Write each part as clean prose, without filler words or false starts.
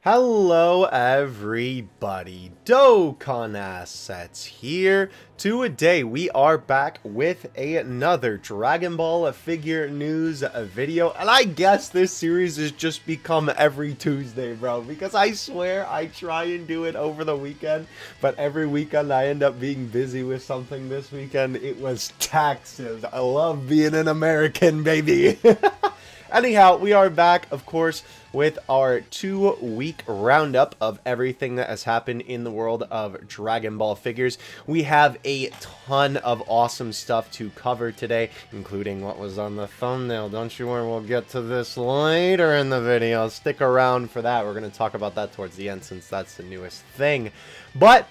Hello everybody, Dokkan Assets here. Today we are back with another Dragon Ball figure news video, and I guess this series has just become every Tuesday, bro, because I swear I try and do it over the weekend, but every weekend I end up being busy with something. This weekend it was taxes. I love being an American, baby. Anyhow, we are back, of course, with our 2-week roundup of everything that has happened in the world of Dragon Ball figures. We have a ton of awesome stuff to cover today, including what was on the thumbnail. Don't you worry, we'll get to this later in the video. Stick around for that. We're going to talk about that towards the end since that's the newest thing. But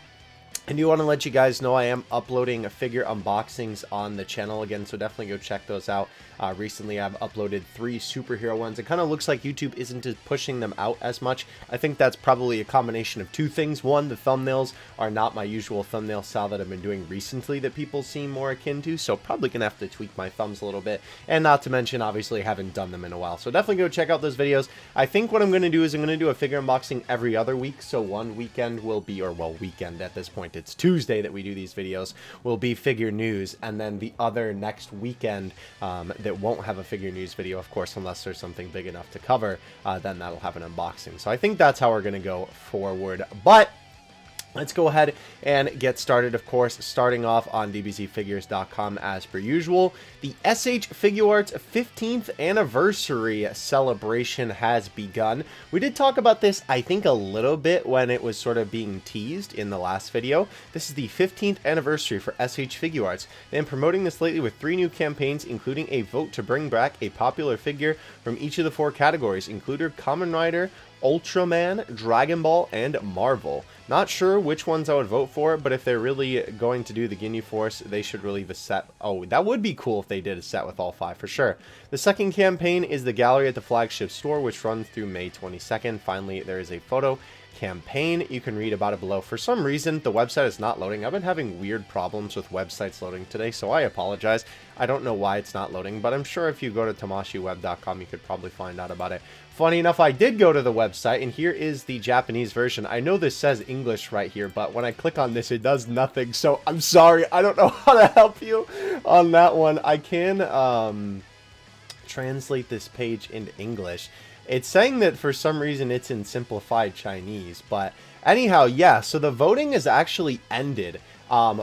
I do want to let you guys know I am uploading figure unboxings on the channel again, so definitely go check those out. Recently I've uploaded 3 superhero ones. It kind of looks like YouTube isn't pushing them out as much. I think that's probably a combination of 2 things. One, the thumbnails are not my usual thumbnail style that I've been doing recently that people seem more akin to, so probably gonna have to tweak my thumbs a little bit. And not to mention, obviously, I haven't done them in a while. So definitely go check out those videos. I think what I'm going to do is I'm going to do a figure unboxing every other week. So one weekend will be, or well, weekend at this point, it's Tuesday that we do these videos, will be figure news. And then the other next weekend that won't have a figure news video, of course, unless there's something big enough to cover, then that'll have an unboxing. So I think that's how we're going to go forward. But let's go ahead and get started, of course, starting off on dbzfigures.com as per usual. The SH Figuarts 15th anniversary celebration has begun. We did talk about this, I think, a little bit when it was sort of being teased in the last video. This is the 15th anniversary for SH Figuarts. They've been promoting this lately with 3 new campaigns, including a vote to bring back a popular figure from each of the 4 categories, including Kamen Rider, Ultraman, Dragon Ball, and Marvel. Not sure which ones I would vote for, but if they're really going to do the Ginyu Force, they should release a set. Oh, that would be cool if they did a set with all 5 for sure. The second campaign is the Gallery at the Flagship Store, which runs through May 22nd. Finally, there is a photo campaign. You can read about it below. For some reason, the website is not loading. I've been having weird problems with websites loading today, so I apologize. I don't know why it's not loading, but I'm sure if you go to tamashiweb.com, you could probably find out about it. Funny enough, I did go to the website, and here is the Japanese version. I know this says English right here, but when I click on this, it does nothing, so I'm sorry. I don't know how to help you on that one. I can translate this page into English. It's saying that for some reason it's in simplified Chinese, but anyhow, yeah, so the voting has actually ended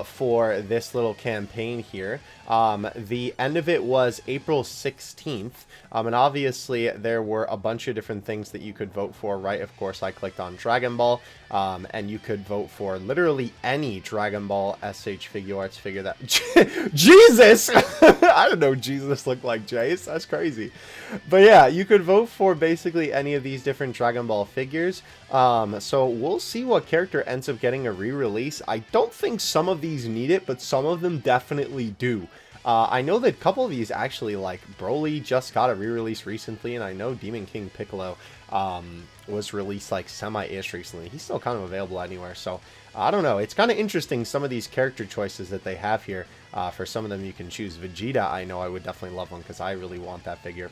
for this little campaign here. The end of it was April 16th, and obviously there were a bunch of different things that you could vote for, right? Of course, I clicked on Dragon Ball, and you could vote for literally any Dragon Ball SH Figuarts figure that... Jesus! I don't know Jesus looked like Jace. That's crazy. But yeah, you could vote for basically any of these different Dragon Ball figures. So we'll see what character ends up getting a re-release. I don't think some of these need it, but some of them definitely do. I know that a couple of these actually, like Broly just got a re-release recently, and I know Demon King Piccolo was released like semi-ish recently. He's still kind of available anywhere, so I don't know. It's kind of interesting, some of these character choices that they have here. For some of them you can choose Vegeta. I know I would definitely love one because I really want that figure.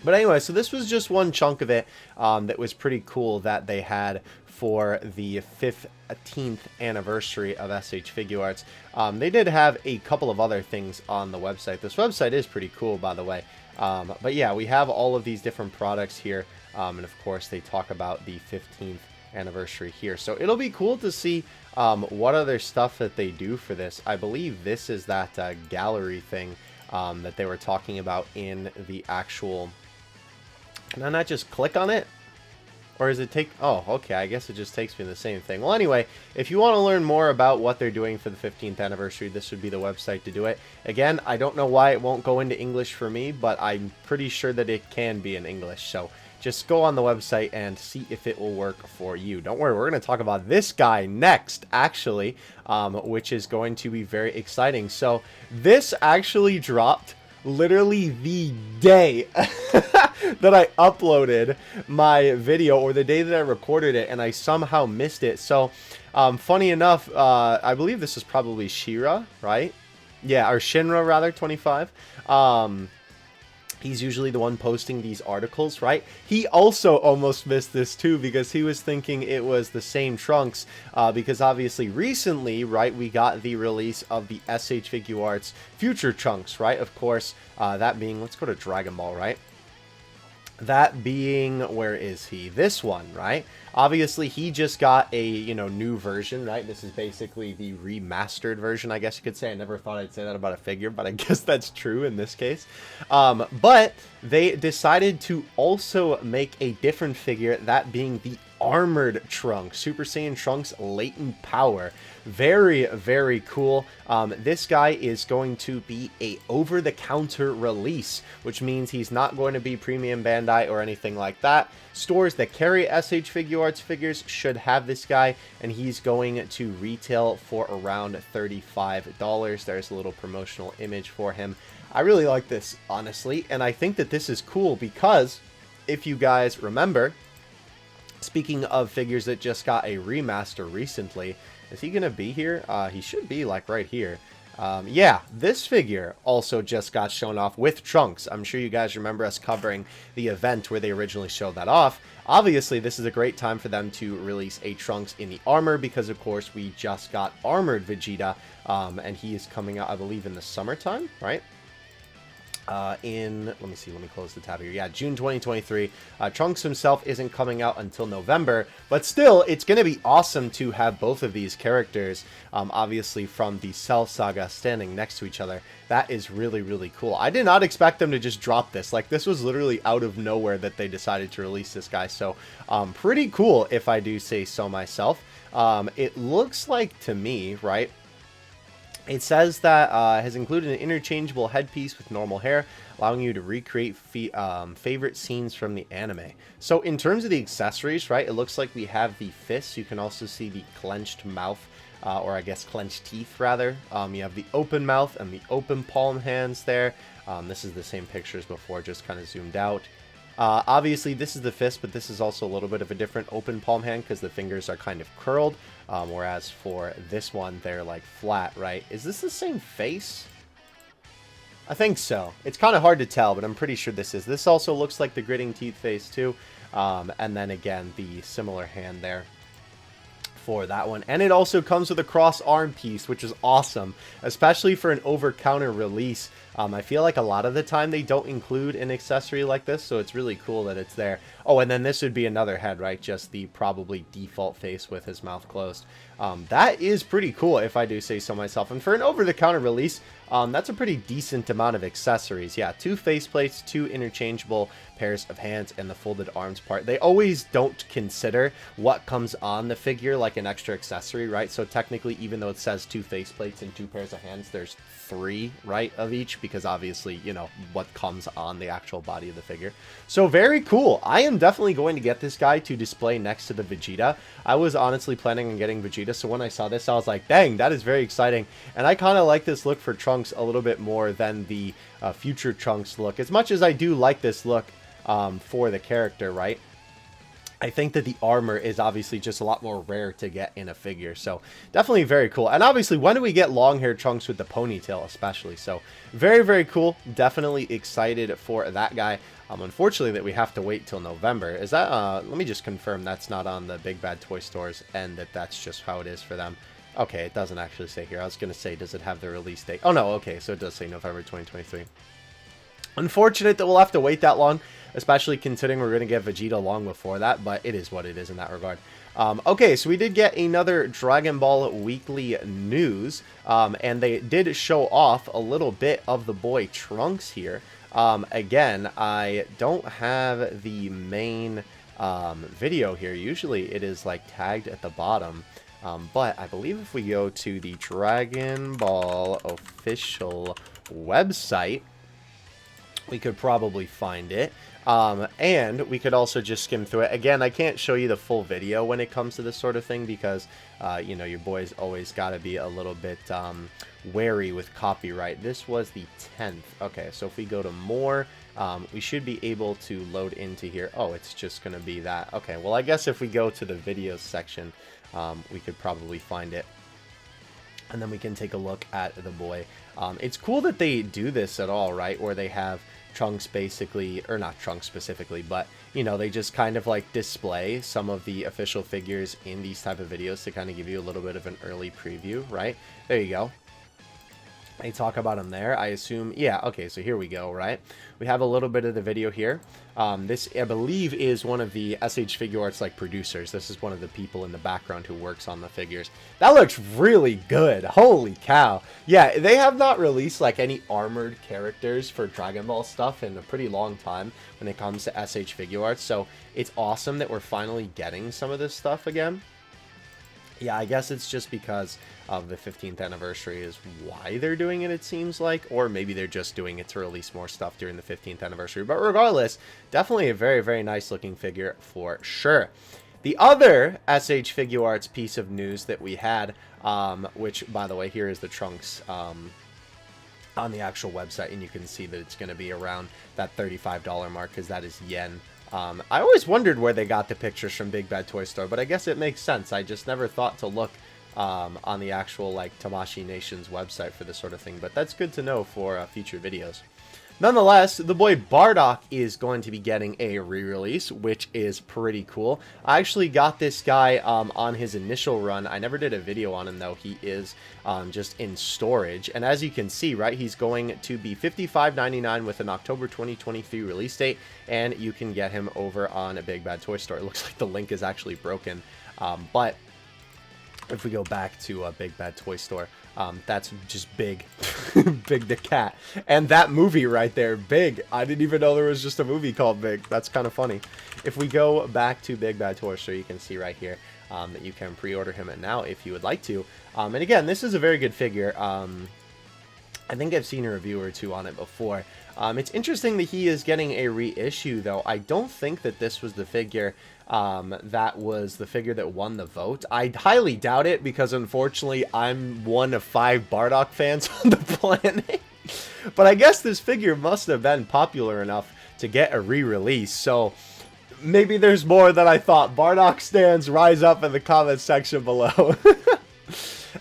But anyway, so this was just one chunk of it that was pretty cool that they had for the 15th anniversary of SH Figuarts. They did have a couple of other things on the website. This website is pretty cool, by the way. But yeah, we have all of these different products here. And of course, they talk about the 15th anniversary here. So it'll be cool to see what other stuff that they do for this. I believe this is that gallery thing that they were talking about in the actual... Can I not just click on it? Or does it take... Oh, okay, I guess it just takes me to the same thing. Well, anyway, if you want to learn more about what they're doing for the 15th anniversary, this would be the website to do it. Again, I don't know why it won't go into English for me, but I'm pretty sure that it can be in English. So just go on the website and see if it will work for you. Don't worry, we're going to talk about this guy next, actually, which is going to be very exciting. So this actually dropped literally the day that I uploaded my video, or the day that I recorded it, and I somehow missed it. So funny enough, I believe this is probably Shira, right? Yeah, or Shinra rather, 25. He's usually the one posting these articles, right? He also almost missed this too because he was thinking it was the same Trunks because obviously recently, right, we got the release of the SH Figuarts Future Trunks, right? Of course, that being, let's go to Dragon Ball, right? That being, where is he? This one, right? Obviously, he just got a, you know, new version, right? This is basically the remastered version, I guess you could say. I never thought I'd say that about a figure, but I guess that's true in this case. But they decided to also make a different figure, that being the Armored Trunks, Super Saiyan Trunks Latent Power. Very, very cool. This guy is going to be a over-the-counter release, which means he's not going to be premium Bandai or anything like that. Stores that carry SH Figuarts figures should have this guy, and he's going to retail for around $35. There's a little promotional image for him. I really like this, honestly, and I think that this is cool because, if you guys remember, speaking of figures that just got a remaster recently, is he going to be here? He should be, like, right here. Yeah, this figure also just got shown off with Trunks. I'm sure you guys remember us covering the event where they originally showed that off. Obviously, this is a great time for them to release a Trunks in the armor because, of course, we just got Armored Vegeta, and he is coming out, I believe, in the summertime, right? Let me close the tab here. Yeah, June 2023. Trunks himself isn't coming out until November, but still, it's going to be awesome to have both of these characters, obviously from the Cell Saga, standing next to each other. That is really, really cool. I did not expect them to just drop this. Like, this was literally out of nowhere that they decided to release this guy, so pretty cool, if I do say so myself. It looks like, to me, right, it says that has included an interchangeable headpiece with normal hair, allowing you to recreate favorite scenes from the anime. So in terms of the accessories, right, it looks like we have the fists. You can also see the clenched mouth, or I guess clenched teeth, rather. You have the open mouth and the open palm hands there. This is the same picture as before, just kind of zoomed out. Obviously, this is the fist, but this is also a little bit of a different open palm hand because the fingers are kind of curled, whereas for this one, they're like flat, right? Is this the same face? I think so. It's kind of hard to tell, but I'm pretty sure this is. This also looks like the gritting teeth face too, and then again, the similar hand there for that one. And it also comes with a cross arm piece, which is awesome, especially for an over-counter release. I feel like a lot of the time they don't include an accessory like this, so it's really cool that it's there. Oh, and then this would be another head, right? Just the probably default face with his mouth closed. That is pretty cool, if I do say so myself. And for an over-the-counter release, that's a pretty decent amount of accessories. Yeah, 2 faceplates, 2 interchangeable pairs of hands, and the folded arms part. They always don't consider what comes on the figure like an extra accessory, right? So technically, even though it says 2 faceplates and 2 pairs of hands, there's 3, right, of each, because obviously, you know, what comes on the actual body of the figure. So very cool. I am definitely going to get this guy to display next to the Vegeta. I was honestly planning on getting Vegeta, so when I saw this, I was like, dang, that is very exciting. And I kind of like this look for Trunks a little bit more than the future Trunks look. As much as I do like this look for the character, right? I think that the armor is obviously just a lot more rare to get in a figure, so definitely very cool. And obviously, when do we get long-haired Trunks with the ponytail especially? So very, very cool. Definitely excited for that guy. Unfortunately, that we have to wait till November. Is that, let me just confirm that's not on the Big Bad Toy Stores and that that's just how it is for them. Okay, it doesn't actually say here. I was going to say, does it have the release date? Oh, no, okay, so it does say November 2023. Unfortunate that we'll have to wait that long, especially considering we're going to get Vegeta long before that, but it is what it is in that regard. Okay, so we did get another Dragon Ball Weekly news, and they did show off a little bit of the boy Trunks here. Again, I don't have the main video here. Usually it is like tagged at the bottom. But I believe if we go to the Dragon Ball official website, we could probably find it. And we could also just skim through it. Again, I can't show you the full video when it comes to this sort of thing because, you know, your boy's always got to be a little bit wary with copyright. This was the 10th. Okay, so if we go to more, we should be able to load into here. Oh, it's just going to be that. Okay, well, I guess if we go to the videos section, we could probably find it. And then we can take a look at the boy. It's cool that they do this at all, right? Where they have Trunks basically, or not Trunks specifically, but, you know, they just kind of like display some of the official figures in these type of videos to kind of give you a little bit of an early preview, right? There you go. They talk about them there, I assume. Yeah, okay, so here we go, right? We have a little bit of the video here. This, I believe, is one of the SH Figure Arts, like, producers. This is one of the people in the background who works on the figures. That looks really good. Holy cow. Yeah, they have not released, like, any armored characters for Dragon Ball stuff in a pretty long time when it comes to SH Figure Arts, so it's awesome that we're finally getting some of this stuff again. Yeah, I guess it's just because of the 15th anniversary is why they're doing it, it seems like. Or maybe they're just doing it to release more stuff during the 15th anniversary. But regardless, definitely a very, very nice looking figure for sure. The other SH Figure Arts piece of news that we had, which, by the way, here is the Trunks on the actual website. And you can see that it's going to be around that $35 mark because that is yen. I always wondered where they got the pictures from Big Bad Toy Store, but I guess it makes sense. I just never thought to look on the actual, like, Tamashii Nation's website for this sort of thing, but that's good to know for future videos. Nonetheless, the boy Bardock is going to be getting a re-release, which is pretty cool. I actually got this guy on his initial run. I never did a video on him, though. He is just in storage. And as you can see, right, he's going to be $55.99 with an October 2023 release date. And you can get him over on a Big Bad Toy Store. It looks like the link is actually broken. But if we go back to a Big Bad Toy Store, that's just Big. Big the Cat. And that movie right there, Big. I didn't even know there was just a movie called Big. That's kind of funny. If we go back to Big Bad Toy Store, you can see right here that you can pre-order him now if you would like to. And again, this is a very good figure. I think I've seen a review or two on it before. It's interesting that he is getting a reissue, though. I don't think that this was the figure that was the figure that won the vote. I highly doubt it because, unfortunately, I'm one of 5 Bardock fans on the planet. But I guess this figure must have been popular enough to get a re-release, so maybe there's more than I thought. Bardock stands, rise up in the comment section below.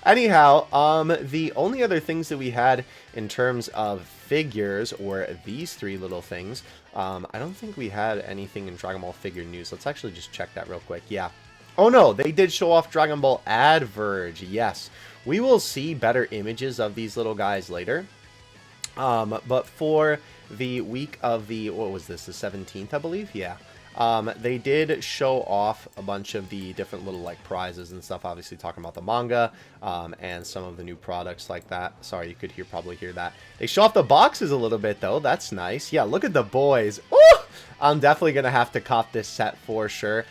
Anyhow, the only other things that we had in terms of figures were these 3 little things. I don't think we had anything in Dragon Ball figure news. Let's actually just check that real quick. Yeah. Oh no, they did show off Dragon Ball Adverge. Yes. We will see better images of these little guys later. But for the week of the, what was this, the 17th, I believe? Yeah. They did show off a bunch of the different little, like, prizes and stuff, obviously talking about the manga, and some of the new products like that. Sorry, you could probably hear that. They show off the boxes a little bit, though. That's nice. Yeah, look at the boys. Ooh! I'm definitely going to have to cop this set for sure.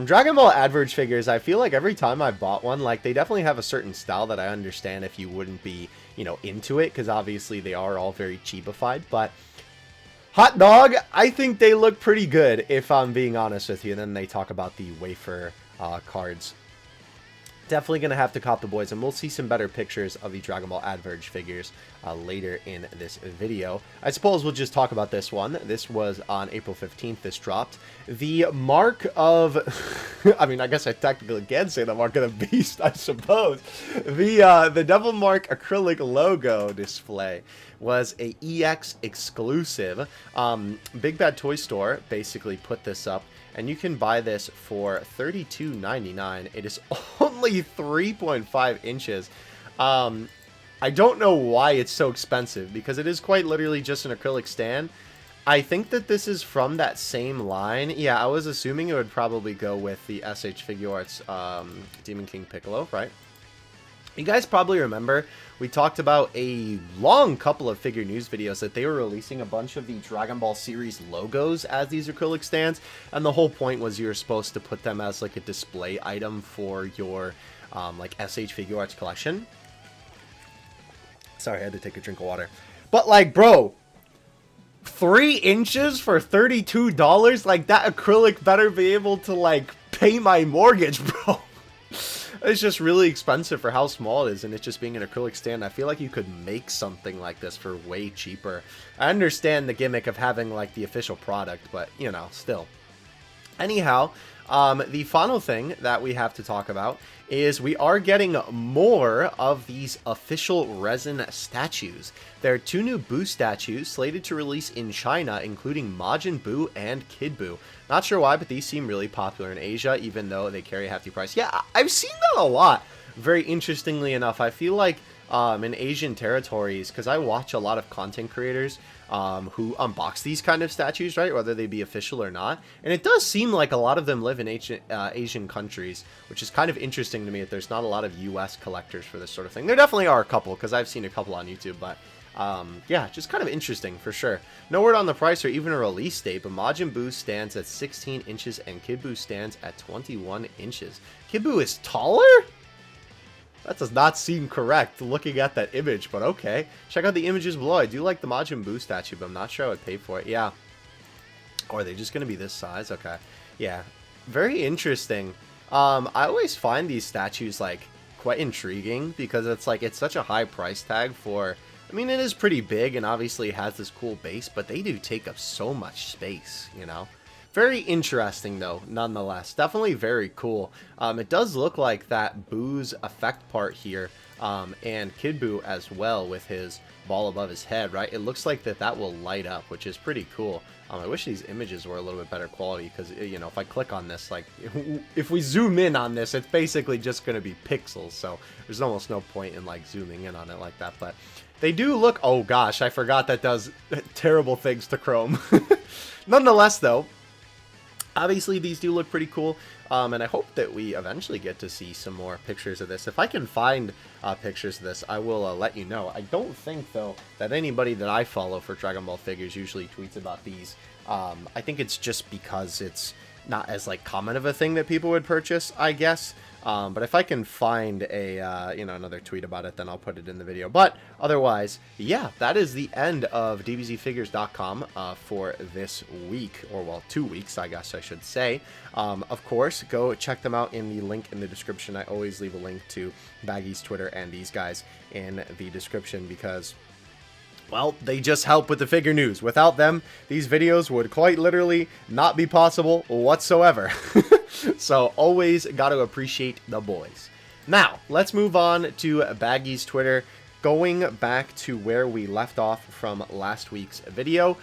Dragon Ball Adverge figures, I feel like every time I bought one, like, they definitely have a certain style that I understand if you wouldn't be, you know, into it, because obviously they are all very cheapified, but hot dog, I think they look pretty good, if I'm being honest with you. And then they talk about the wafer cards. Definitely going to have to cop the boys, and we'll see some better pictures of the Dragon Ball Adverge figures later in this video. I suppose we'll just talk about this one. This was on April 15th, this dropped. The mark of, I mean, I guess I technically can say the mark of the beast, I suppose. The Devil Mark acrylic logo display was a EX exclusive. Big Bad Toy Store basically put this up, and you can buy this for $32.99. It is only 3.5 inches. I don't know why it's so expensive, because it is quite literally just an acrylic stand. I think that this is from that same line. Yeah, I was assuming it would probably go with the SH Figure Arts Demon King Piccolo, right? You guys probably remember we talked about a long couple of figure news videos that they were releasing a bunch of the Dragon Ball series logos as these acrylic stands, and the whole point was you were supposed to put them as like a display item for your like SH Figure Arts collection. Sorry, I had to take a drink of water. But like, bro, 3 inches for $32? Like, that acrylic better be able to like pay my mortgage, bro. It's just really expensive for how small it is, and it's just being an acrylic stand. I feel like you could make something like this for way cheaper. I understand the gimmick of having like the official product, but you know, still. Anyhow, The final thing that we have to talk about is we are getting more of these official resin statues. There are 2 new Buu statues slated to release in China, including Majin Buu and Kid Buu. Not sure why, but these seem really popular in Asia, even though they carry a hefty price. Yeah, I've seen that a lot. Very interestingly enough, I feel like in Asian territories, because I watch a lot of content creators who unbox these kind of statues, right, whether they be official or not, and it does seem like a lot of them live in Asian countries, which is kind of interesting to me that there's not a lot of US collectors for this sort of thing. There definitely are a couple, because I've seen a couple on YouTube, but yeah, just kind of interesting for sure. No word on the price or even a release date, but Majin Buu stands at 16 inches and Kid Buu stands at 21 inches. Kid Buu is taller? That does not seem correct looking at that image, but okay. Check out the images below. I do like the Majin Buu statue, but I'm not sure I would pay for it. Yeah. Or are they just going to be this size? Okay. Yeah. Very interesting. I always find these statues, like, quite intriguing because it's, like, it's such a high price tag for... I mean, it is pretty big and obviously has this cool base, but they do take up so much space, you know? Very interesting, though, nonetheless. Definitely very cool. It does look like that Buu's effect part here, and Kid Buu as well with his ball above his head, right? It looks like that will light up, which is pretty cool. I wish these images were a little bit better quality because, you know, if I click on this, like, if we zoom in on this, it's basically just going to be pixels, so there's almost no point in, like, zooming in on it like that, but they do look... Oh, gosh, I forgot that does terrible things to Chrome. Nonetheless, though, obviously, these do look pretty cool, and I hope that we eventually get to see some more pictures of this. If I can find pictures of this, I will let you know. I don't think, though, that anybody that I follow for Dragon Ball figures usually tweets about these. I think it's just because it's not as, like, common of a thing that people would purchase, I guess. But if I can find a, you know, another tweet about it, then I'll put it in the video. But otherwise, yeah, that is the end of dbzfigures.com for this week, or well, 2 weeks, I guess I should say. Of course, go check them out in the link in the description. I always leave a link to Baggy's Twitter and these guys in the description because, well, they just help with the figure news. Without them, these videos would quite literally not be possible whatsoever. So always got to appreciate the boys. Now, let's move on to Baggy's Twitter. Going back to where we left off from last week's video.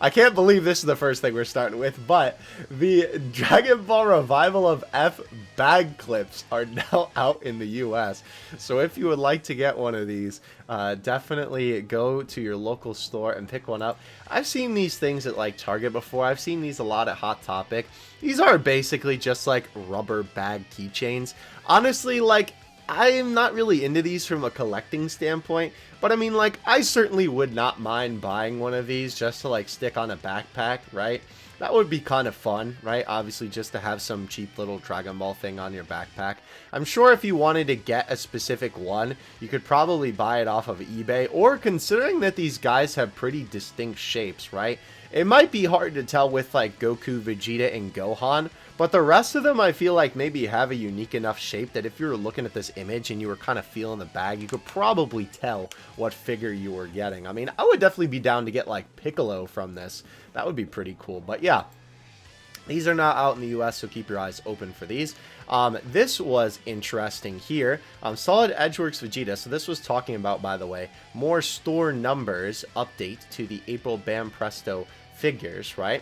I can't believe this is the first thing we're starting with, but the Dragon Ball Revival of F bag clips are now out in the US. So if you would like to get one of these, definitely go to your local store and pick one up. I've seen these things at like Target before. I've seen these a lot at Hot Topic. These are basically just like rubber bag keychains. Honestly, like, I'm not really into these from a collecting standpoint, but I mean, like, I certainly would not mind buying one of these just to, like, stick on a backpack, right? That would be kind of fun, right? Obviously, just to have some cheap little Dragon Ball thing on your backpack. I'm sure if you wanted to get a specific one, you could probably buy it off of eBay, or considering that these guys have pretty distinct shapes, right? It might be hard to tell with, like, Goku, Vegeta, and Gohan, but the rest of them I feel like maybe have a unique enough shape that if you were looking at this image and you were kind of feeling the bag, you could probably tell what figure you were getting. I mean, I would definitely be down to get, like, Piccolo from this. That would be pretty cool. But yeah, these are not out in the US, so keep your eyes open for these. This was interesting here. Solid Edgeworks Vegeta. So this was talking about, by the way, more store numbers update to the April Bam Presto figures, right?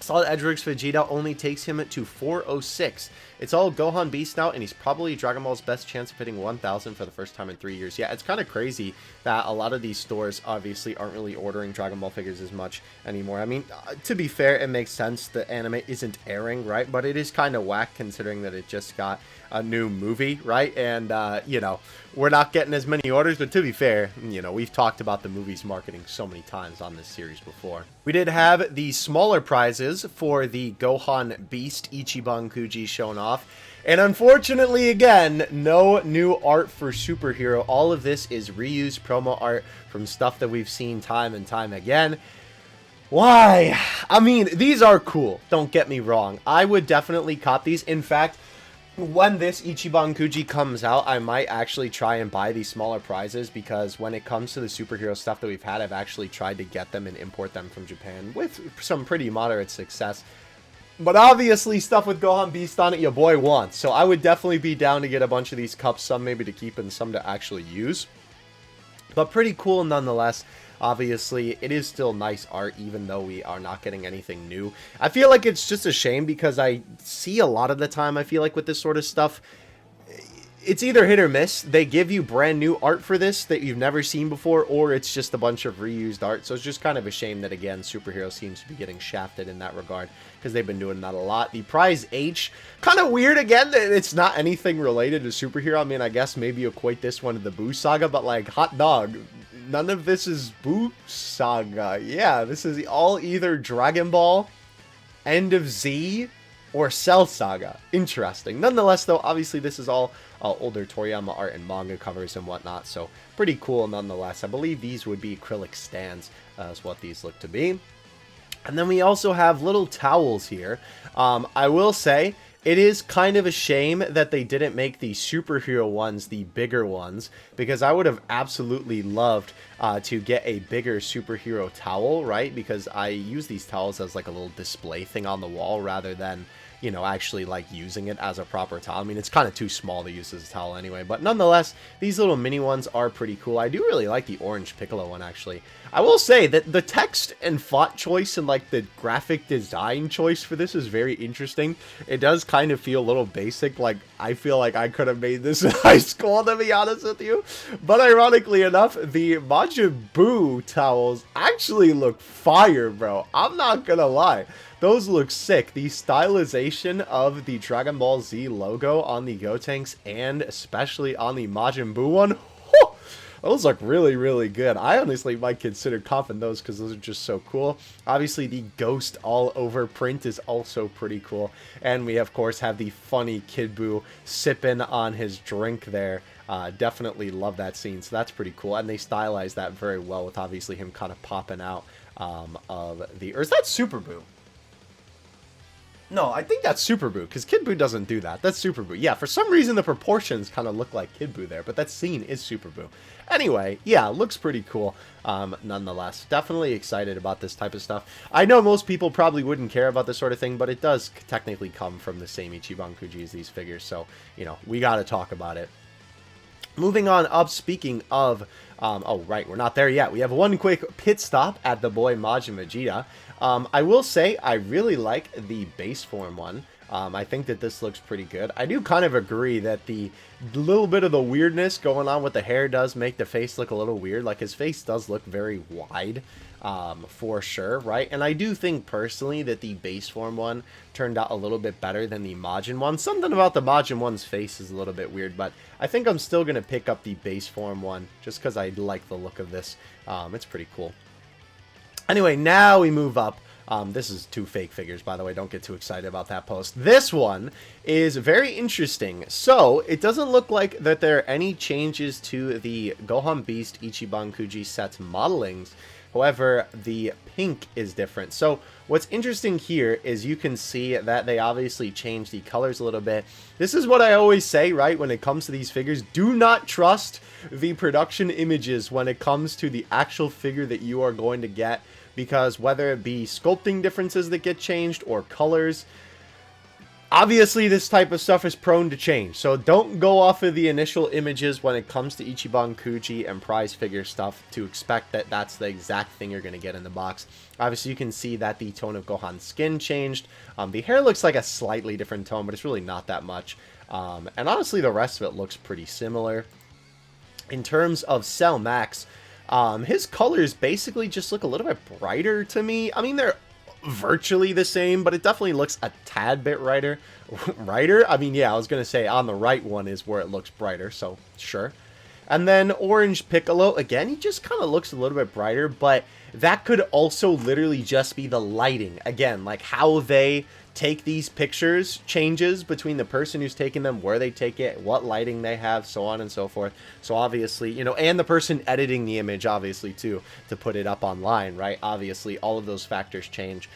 Solid Edgeworks Vegeta only takes him to 406. It's all Gohan Beast now, and he's probably Dragon Ball's best chance of hitting 1,000 for the first time in 3 years. Yeah, it's kind of crazy that a lot of these stores obviously aren't really ordering Dragon Ball figures as much anymore. I mean, to be fair, it makes sense. The anime isn't airing, right? But it is kind of whack considering that it just got a new movie, right? And, you know, we're not getting as many orders, but to be fair, you know, we've talked about the movie's marketing so many times on this series before. We did have the smaller prizes for the Gohan Beast Ichiban Kuji shown off. And unfortunately, again, no new art for Superhero. All of this is reused promo art from stuff that we've seen time and time again. Why? I mean, these are cool. Don't get me wrong. I would definitely cop these. In fact, when this Ichiban Kuji comes out, I might actually try and buy these smaller prizes because when it comes to the superhero stuff that we've had, I've actually tried to get them and import them from Japan with some pretty moderate success. But obviously, stuff with Gohan Beast on it, your boy wants. So I would definitely be down to get a bunch of these cups, some maybe to keep and some to actually use. But pretty cool nonetheless. Obviously, it is still nice art, even though we are not getting anything new. I feel like it's just a shame because I see a lot of the time, I feel like with this sort of stuff, it's either hit or miss. They give you brand new art for this that you've never seen before, or it's just a bunch of reused art. So it's just kind of a shame that, again, Superhero seems to be getting shafted in that regard, because they've been doing that a lot. The Prize H, kind of weird, again, that it's not anything related to Superhero. I mean, I guess maybe equate this one to the Boo Saga, but, like, hot dog, none of this is Boo Saga. Yeah, this is all either Dragon Ball, End of Z, or Cell Saga. Interesting. Nonetheless, though, obviously this is all older Toriyama art and manga covers and whatnot, so pretty cool nonetheless. I believe these would be acrylic stands, is what these look to be. And then we also have little towels here. I will say, it is kind of a shame that they didn't make the superhero ones the bigger ones, because I would have absolutely loved to get a bigger superhero towel, right? Because I use these towels as like a little display thing on the wall rather than, you know, actually like using it as a proper towel. I mean, it's kind of too small to use as a towel anyway, but nonetheless, these little mini ones are pretty cool. I do really like the orange Piccolo one, actually. I will say that the text and font choice and like the graphic design choice for this is very interesting. It does kind of feel a little basic. Like, I feel like I could have made this in high school, to be honest with you. But ironically enough, the Majin Buu towels actually look fire, bro. I'm not gonna lie. Those look sick. The stylization of the Dragon Ball Z logo on the Gotenks and especially on the Majin Buu one, whew, those look really, really good. I honestly might consider copping those because those are just so cool. Obviously, the ghost all over print is also pretty cool. And we, of course, have the funny Kid Buu sipping on his drink there. Definitely love that scene. So that's pretty cool. And they stylized that very well with obviously him kind of popping out of the... Or is that Super Buu? No, I think that's Super Buu, because Kid Buu doesn't do that. That's Super Buu. Yeah, for some reason the proportions kind of look like Kid Buu there, but that scene is Super Buu. Anyway, yeah, looks pretty cool nonetheless. Definitely excited about this type of stuff. I know most people probably wouldn't care about this sort of thing, but it does technically come from the same Ichiban Kuji as these figures, so, you know, we got to talk about it. Moving on up, speaking of... oh, right, we're not there yet. We have one quick pit stop at the boy Majin Vegeta. I will say I really like the base form one. I think that this looks pretty good. I do kind of agree that the little bit of the weirdness going on with the hair does make the face look a little weird. Like, his face does look very wide, for sure, right? And I do think, personally, that the base form one turned out a little bit better than the Majin one. Something about the Majin one's face is a little bit weird, but I think I'm still going to pick up the base form one, just because I like the look of this. It's pretty cool. Anyway, now we move up. This is two fake figures, by the way. Don't get too excited about that post. This one is very interesting. So, it doesn't look like that there are any changes to the Gohan Beast Ichiban Kuji set modelings. However, the pink is different. So, what's interesting here is you can see that they obviously changed the colors a little bit. This is what I always say, right, when it comes to these figures. Do not trust the production images when it comes to the actual figure that you are going to get. Because whether it be sculpting differences that get changed or colors, obviously this type of stuff is prone to change. So don't go off of the initial images when it comes to Ichiban Kuji and prize figure stuff to expect that that's the exact thing you're going to get in the box. Obviously you can see that the tone of Gohan's skin changed. The hair looks like a slightly different tone, but it's really not that much. And honestly the rest of it looks pretty similar. In terms of Cell Max, his colors basically just look a little bit brighter to me. I mean, they're virtually the same, but it definitely looks a tad bit brighter. I mean, yeah, I was going to say on the right one is where it looks brighter, so sure. And then Orange Piccolo, again, he just kind of looks a little bit brighter, but that could also literally just be the lighting. Again, like how they take these pictures changes between the person who's taking them, where they take it, what lighting they have, so on and so forth. So obviously, you know, and the person editing the image, obviously, too, to put it up online, right? Obviously, all of those factors change,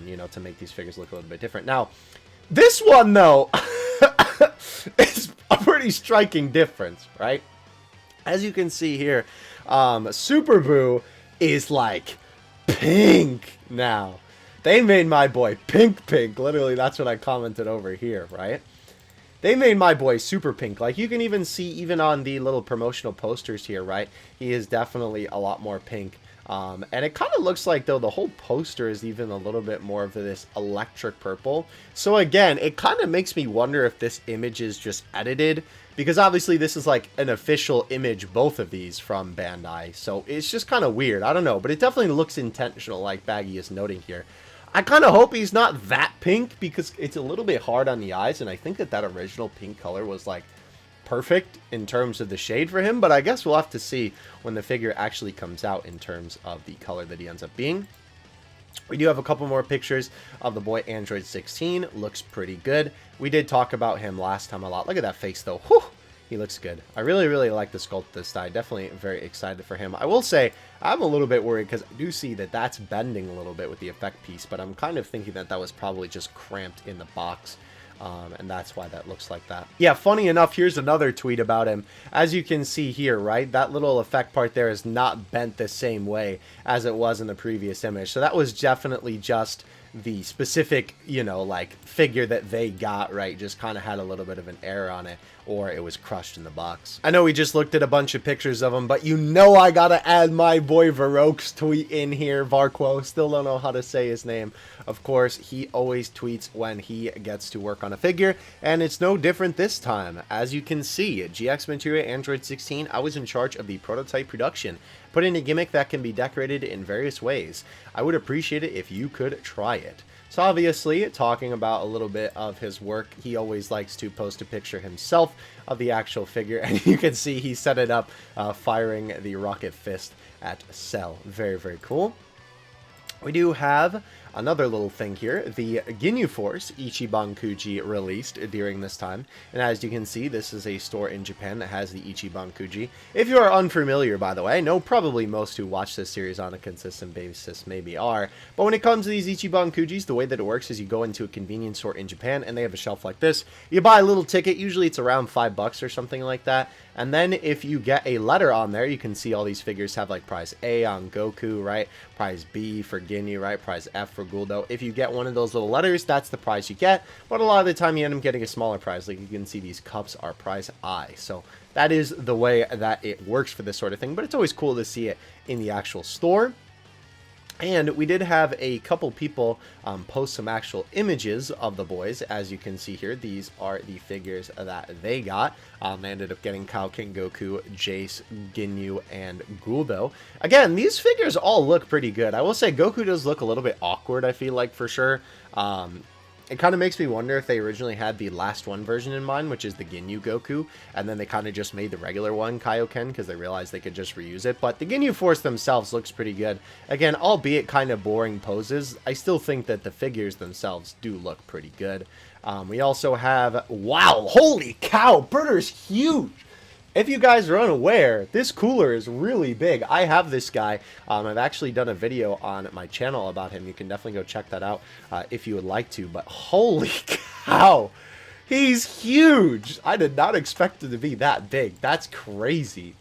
you know, to make these figures look a little bit different. Now, this one, though, is a pretty striking difference, right? As you can see here, Super Buu is, like, pink now. They made my boy pink pink. Literally, that's what I commented over here, right? They made my boy super pink. Like, you can even see, even on the little promotional posters here, right? He is definitely a lot more pink. And it kind of looks like, though, the whole poster is even a little bit more of this electric purple. So, again, it kind of makes me wonder if this image is just edited. Because, obviously, this is, like, an official image, both of these, from Bandai. So, it's just kind of weird. I don't know. But it definitely looks intentional, like Baggy is noting here. I kind of hope he's not that pink, because it's a little bit hard on the eyes. And I think that that original pink color was, like, perfect in terms of the shade for him, but I guess we'll have to see when the figure actually comes out in terms of the color that he ends up being. We do have a couple more pictures of the boy Android 16. Looks pretty good. We did talk about him last time a lot. Look at that face though. Whew! He looks good. I really like the sculpt this guy. Definitely very excited for him. I will say I'm a little bit worried because I do see that that's bending a little bit with the effect piece, but I'm kind of thinking that that was probably just cramped in the box. And that's why that looks like that. Yeah, funny enough, here's another tweet about him. As you can see here, right, that little effect part there is not bent the same way as it was in the previous image. So that was definitely just the specific, you know, like, figure that they got, right, just kind of had a little bit of an error on it, or it was crushed in the box. I know we just looked at a bunch of pictures of him, but you know I gotta add my boy Varroque's tweet in here. Varquo, still don't know how to say his name. Of course, he always tweets when he gets to work on a figure, and it's no different this time. As you can see, GX Materia Android 16, I was in charge of the prototype production. Put in a gimmick that can be decorated in various ways. I would appreciate it if you could try it. So obviously, talking about a little bit of his work, he always likes to post a picture himself of the actual figure, and you can see he set it up firing the rocket fist at Cell. Very cool. We do have another little thing here, the Ginyu Force Ichiban Kuji released during this time, and as you can see, this is a store in Japan that has the Ichiban Kuji. If you are unfamiliar, by the way, I know probably most who watch this series on a consistent basis maybe are, but when it comes to these Ichiban Kujis, the way that it works is you go into a convenience store in Japan, and they have a shelf like this. You buy a little ticket, usually it's around $5 or something like that, and then if you get a letter on there, you can see all these figures have like prize A on Goku, right? Prize B for Ginyu, right? Prize F for Guldo. If you get one of those little letters, that's the prize you get. But a lot of the time you end up getting a smaller prize. Like you can see these cups are prize I. So that is the way that it works for this sort of thing. But it's always cool to see it in the actual store. And we did have a couple people post some actual images of the boys. As you can see here, these are the figures that they got. They ended up getting Kao King Goku, Jace, Ginyu, and Guldo. Again, these figures all look pretty good. I will say Goku does look a little bit awkward, I feel like, for sure. It kind of makes me wonder if they originally had the last one version in mind, which is the Ginyu Goku, and then they kind of just made the regular one Kaioken because they realized they could just reuse it. But the Ginyu Force themselves looks pretty good. Again, albeit kind of boring poses, I still think that the figures themselves do look pretty good. We also have, wow, holy cow, Burter's huge! If you guys are unaware, this cooler is really big. I have this guy. I've actually done a video on my channel about him. You can definitely go check that out if you would like to. But holy cow, he's huge. I did not expect it to be that big. That's crazy.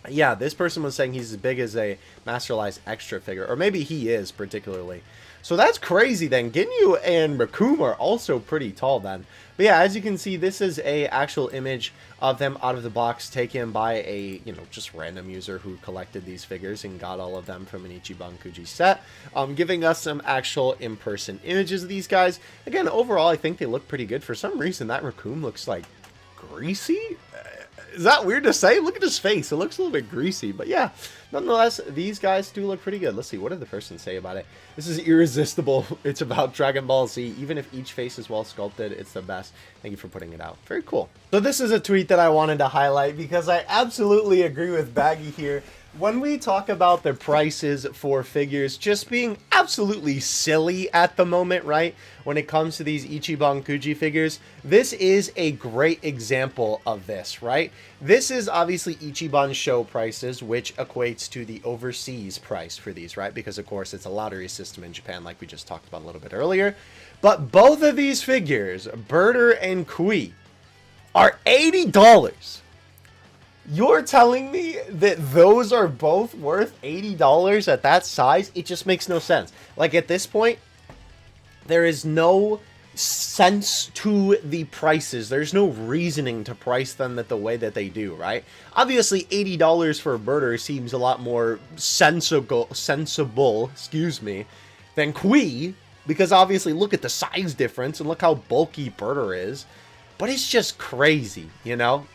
Yeah, this person was saying he's as big as a Masterlize Extra figure. Or maybe he is particularly. So that's crazy then. Ginyu and Recoome are also pretty tall then. But yeah, as you can see, this is a actual image of them out of the box taken by a, you know, just random user who collected these figures and got all of them from an Ichiban Kuji set. Giving us some actual in-person images of these guys. Again, overall, I think they look pretty good. For some reason, that Recoome looks like greasy. Is that weird to say? Look at his face. It looks a little bit greasy. But yeah, nonetheless, these guys do look pretty good. Let's see. What did the person say about it? This is irresistible. It's about Dragon Ball Z. Even if each face is well sculpted, it's the best. Thank you for putting it out. Very cool. So this is a tweet that I wanted to highlight because I absolutely agree with Baggy here. When we talk about the prices for figures just being absolutely silly at the moment, right? When it comes to these Ichiban Kuji figures, this is a great example of this, right? This is obviously Ichiban show prices, which equates to the overseas price for these, right? Because of course it's a lottery system in Japan, like we just talked about a little bit earlier. But both of these figures, Burter and Kui, are $80. You're telling me that those are both worth $80 at that size? It just makes no sense. Like, at this point, there is no sense to the prices. There's no reasoning to price them the way that they do, right? Obviously, $80 for a birder seems a lot more sensible, excuse me, than Kui, because obviously look at the size difference and look how bulky birder is. But it's just crazy, you know?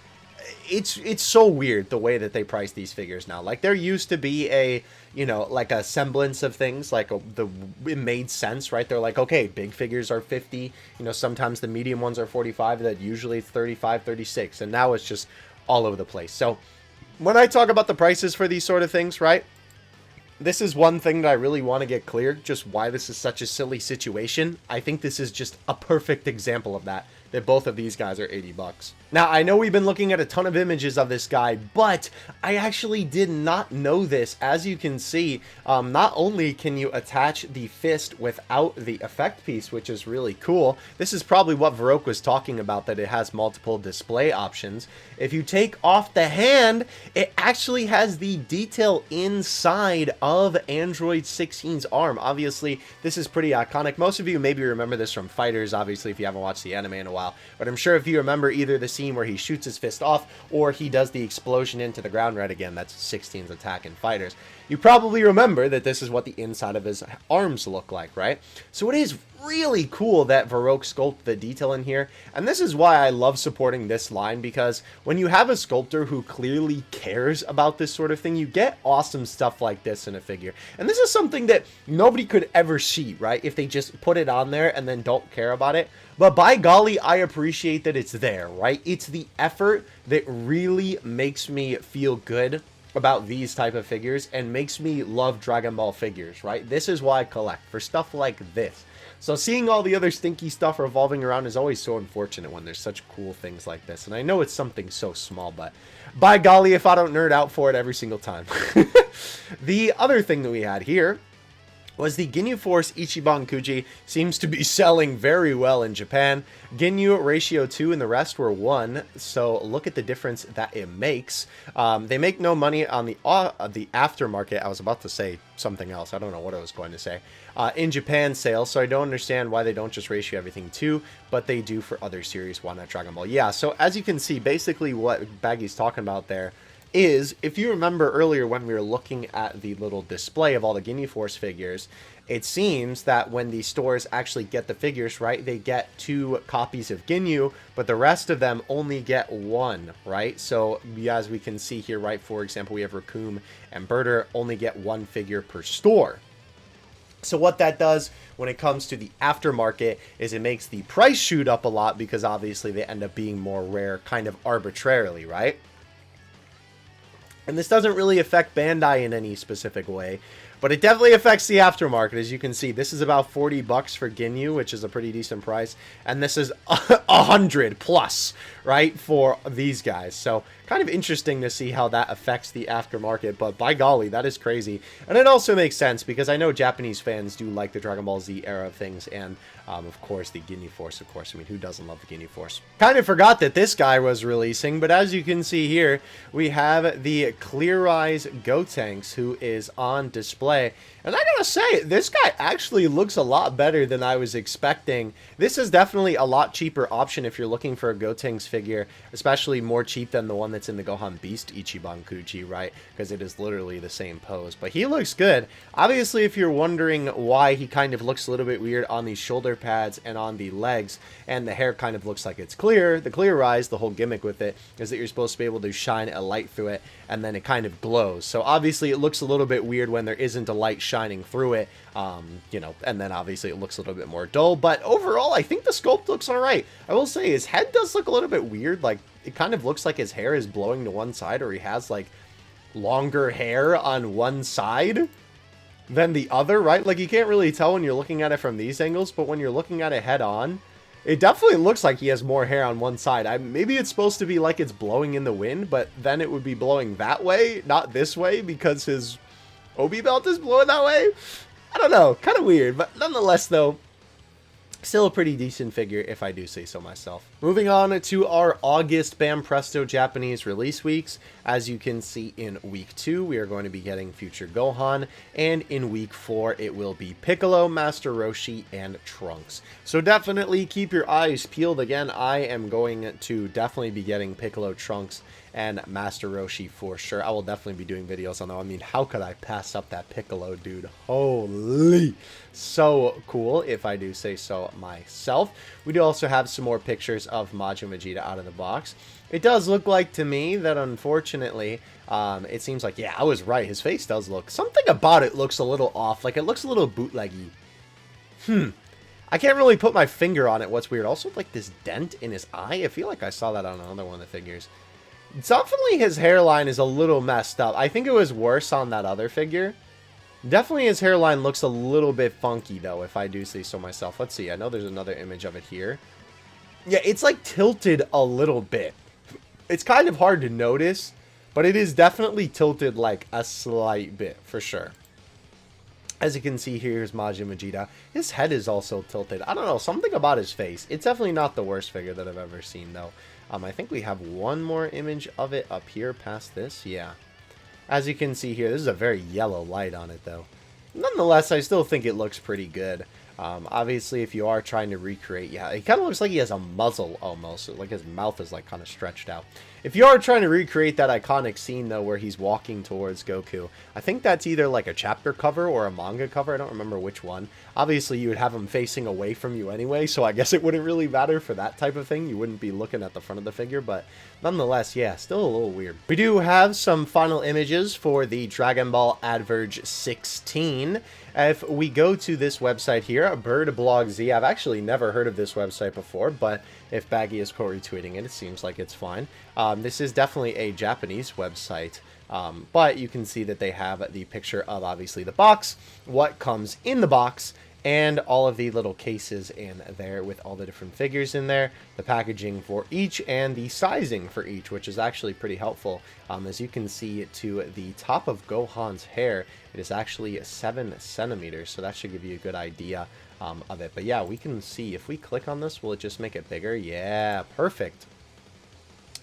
It's so weird the way that they price these figures now. Like, there used to be a, you know, like a semblance of things, like it made sense, right? They're like, okay, big figures are 50, you know, sometimes the medium ones are 45, that usually it's 35, 36, and now it's just all over the place. So when I talk about the prices for these sort of things, right, this is one thing that I really want to get clear, just why this is such a silly situation. I think this is just a perfect example of that both of these guys are 80 bucks. Now, I know we've been looking at a ton of images of this guy, but I actually did not know this. As you can see, not only can you attach the fist without the effect piece, which is really cool. This is probably what Varrock was talking about, that it has multiple display options. If you take off the hand, it actually has the detail inside of Android 16's arm. Obviously, this is pretty iconic. Most of you maybe remember this from Fighters, obviously, if you haven't watched the anime in a while. But I'm sure if you remember either the scene where he shoots his fist off or he does the explosion into the ground, right, again, that's 16's attack in Fighters, you probably remember that this is what the inside of his arms look like, right? So it is really cool that Varrock sculpted the detail in here, and this is why I love supporting this line, because when you have a sculptor who clearly cares about this sort of thing, you get awesome stuff like this in a figure. And this is something that nobody could ever see, right, if they just put it on there and then don't care about it. But by golly, I appreciate that it's there, right? It's the effort that really makes me feel good about these type of figures and makes me love Dragon Ball figures, right? This is why I collect, for stuff like this. So seeing all the other stinky stuff revolving around is always so unfortunate when there's such cool things like this. And I know it's something so small, but by golly, if I don't nerd out for it every single time. The other thing that we had here was the Ginyu Force Ichiban Kuji. Seems to be selling very well in Japan. Ginyu ratio 2 and the rest were 1, so look at the difference that it makes. They make no money on the aftermarket. I was about to say something else. I don't know what I was going to say. In Japan sales, so I don't understand why they don't just ratio everything 2, but they do for other series, why not Dragon Ball? Yeah, so as you can see, basically what Baggy's talking about there is, if you remember earlier when we were looking at the little display of all the Ginyu Force figures, it seems that when the stores actually get the figures, right, they get 2 copies of Ginyu, but the rest of them only get 1, right? So as we can see here, right, for example, we have Raccoon and Birder only get 1 figure per store. So what that does when it comes to the aftermarket is it makes the price shoot up a lot, because obviously they end up being more rare kind of arbitrarily, right? And this doesn't really affect Bandai in any specific way, but it definitely affects the aftermarket. As you can see, this is about 40 bucks for Ginyu, which is a pretty decent price, and this is 100 plus, right, for these guys. So kind of interesting to see how that affects the aftermarket, but by golly, that is crazy. And it also makes sense, because I know Japanese fans do like the Dragon Ball Z era of things, and of course the Ginyu Force, of course. I mean, who doesn't love the Ginyu Force? Kind of forgot that this guy was releasing, but as you can see here, we have the Clear Eyes Gotenks, who is on display. And I gotta say, this guy actually looks a lot better than I was expecting. This is definitely a lot cheaper option if you're looking for a Gotenks figure, especially more cheap than the one that's in the Gohan Beast Ichiban Kuji, right? Because it is literally the same pose. But he looks good. Obviously, if you're wondering why he kind of looks a little bit weird on the shoulder pads and on the legs, and the hair kind of looks like it's clear, the clear eyes, the whole gimmick with it is that you're supposed to be able to shine a light through it, and then it kind of glows. So obviously, it looks a little bit weird when there isn't a light shining through it, you know, and then obviously it looks a little bit more dull, but overall I think the sculpt looks alright. I will say his head does look a little bit weird, like it kind of looks like his hair is blowing to one side, or he has like longer hair on one side than the other, right? Like you can't really tell when you're looking at it from these angles, but when you're looking at it head on, it definitely looks like he has more hair on one side. Maybe it's supposed to be like it's blowing in the wind, but then it would be blowing that way, not this way, because his Obi belt is blowing that way. I don't know, kind of weird, but nonetheless though, Still a pretty decent figure, if I do say so myself. Moving on to our August Bam Presto Japanese release weeks. As you can see, in week 2, we are going to be getting Future Gohan, and in week 4, it will be Piccolo, Master Roshi, and Trunks. So definitely keep your eyes peeled. Again, I am going to definitely be getting Piccolo, Trunks, and Master Roshi for sure. I will definitely be doing videos on that. I mean, how could I pass up that Piccolo, dude? Holy, so cool, if I do say so myself. We do also have some more pictures of Majin Vegeta out of the box. It does look like to me that, unfortunately, it seems like, yeah, I was right. His face does look, something about it looks a little off. Like, it looks a little bootleggy. I can't really put my finger on it. What's weird, also, like, this dent in his eye. I feel like I saw that on another one of the figures. Definitely his hairline is a little messed up. I think it was worse on that other figure. Definitely his hairline looks a little bit funky, though, if I do say so myself. Let's see. I know there's another image of it here. Yeah, it's like tilted a little bit. It's kind of hard to notice, but it is definitely tilted like a slight bit, for sure. As you can see, here's Majin Vegeta. His head is also tilted. I don't know, something about his face. It's definitely not the worst figure that I've ever seen, though. I think we have one more image of it up here past this. Yeah. As you can see here, this is a very yellow light on it, though. Nonetheless, I still think it looks pretty good. Obviously, if you are trying to recreate, yeah, it kind of looks like he has a muzzle almost. Like his mouth is like kind of stretched out. If you are trying to recreate that iconic scene, though, where he's walking towards Goku, I think that's either like a chapter cover or a manga cover. I don't remember which one. Obviously, you would have him facing away from you anyway, so I guess it wouldn't really matter for that type of thing. You wouldn't be looking at the front of the figure, but nonetheless, yeah, still a little weird. We do have some final images for the Dragon Ball Adverge 16. If we go to this website here, Bird Blog Z, I've actually never heard of this website before, but if Baggy is co-retweeting it, it seems like it's fine. This is definitely a Japanese website, but you can see that they have the picture of, obviously, the box, what comes in the box, and all of the little cases in there with all the different figures in there, the packaging for each, and the sizing for each, which is actually pretty helpful. As you can see, to the top of Gohan's hair, it is actually 7 centimeters, so that should give you a good idea of it. But yeah, we can see, if we click on this, will it just make it bigger? Yeah, perfect.